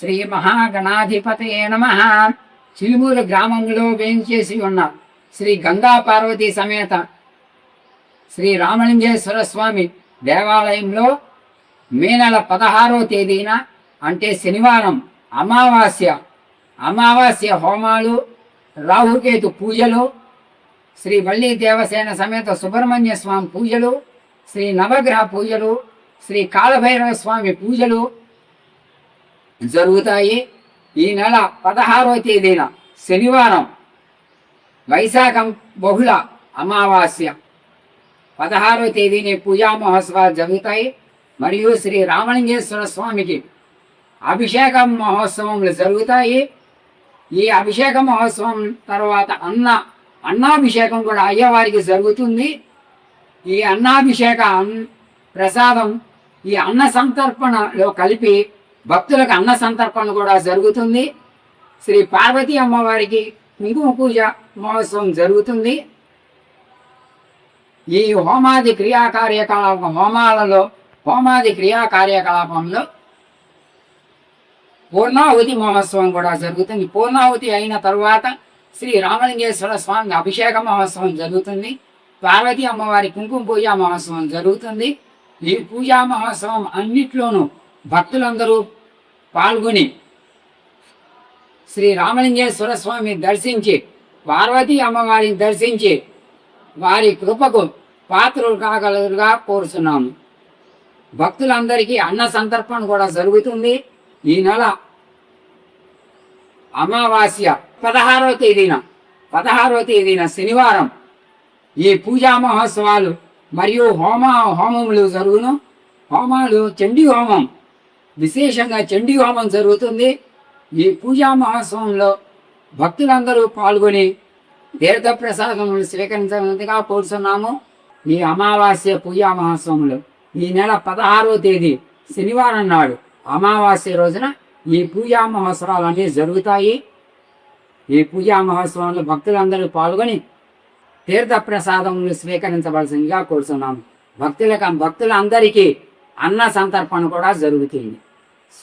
శ్రీ మహాగణాధిపతయే నమః. చిలుమూరు గ్రామంలో వేంచేసి ఉన్న శ్రీ గంగా పార్వతీ సమేత శ్రీ రామలింగేశ్వర స్వామి దేవాలయంలో మే నెల 16వ తేదీన అంటే శనివారం అమావాస్య హోమాలు, రాహుకేతు పూజలు, శ్రీ వల్లి దేవసేన సమేత సుబ్రహ్మణ్య స్వామి పూజలు, శ్రీ నవగ్రహ పూజలు, శ్రీ కాలభైరవ స్వామి పూజలు జరుగుతాయి. ఈ నెల 16వ తేదీన శనివారం వైశాఖం బహుళ అమావాస్య 16వ తేదీని పూజా మహోత్సవాలు జరుగుతాయి. మరియు శ్రీ రామలింగేశ్వర స్వామికి అభిషేక మహోత్సవములు జరుగుతాయి. ఈ అభిషేక మహోత్సవం తర్వాత అన్నాభిషేకం కూడా అయ్యవారికి జరుగుతుంది. ఈ అన్నాభిషేక ప్రసాదం ఈ అన్న సంతర్పణలో కలిపి భక్తులకు అన్న సంతర్పణ కూడా జరుగుతుంది. శ్రీ పార్వతీ అమ్మవారికి కుంకుమ పూజ మహోత్సవం జరుగుతుంది. ఈ హోమాది క్రియాకార్యకలాపంలో పూర్ణాహుతి మహోత్సవం కూడా జరుగుతుంది. పూర్ణాహుతి అయిన తరువాత శ్రీ రామలింగేశ్వర స్వామి అభిషేక మహోత్సవం జరుగుతుంది. పార్వతీ అమ్మవారి కుంకుమ పూజా మహోత్సవం జరుగుతుంది. ఈ పూజా మహోత్సవం అన్నిట్లోనూ భక్తులందరూ పాల్గొని శ్రీ రామలింగేశ్వర స్వామిని దర్శించి, పార్వతీ అమ్మవారిని దర్శించి వారి కృపకు పాత్రలు కాగలరుగా కోరుతున్నాము. భక్తులందరికీ అన్న సంతర్పణ కూడా జరుగుతుంది. ఈ నెల అమావాస్య 16వ తేదీన శనివారం ఈ పూజా మహోత్సవాలు మరియు హోమములు జరుగును. హోమాలు చండీ హోమం, విశేషంగా చండీ హోమం జరుగుతుంది. ఈ పూజా మహోత్సవంలో భక్తులందరూ పాల్గొని తీర్థప్రసాదములు స్వీకరించగా కోరుతున్నాము. ఈ అమావాస్య పూజా మహోత్సవంలో ఈ నెల 16వ తేదీ శనివారం నాడు అమావాస్య రోజున ఈ పూజా మహోత్సవాలు అనేవి జరుగుతాయి. ఈ పూజా మహోత్సవంలో భక్తులందరూ పాల్గొని తీర్థప్రసాదములు స్వీకరించవలసిందిగా కోరుతున్నాము. భక్తులందరికీ అన్న సంతర్పణ కూడా జరుగుతుంది.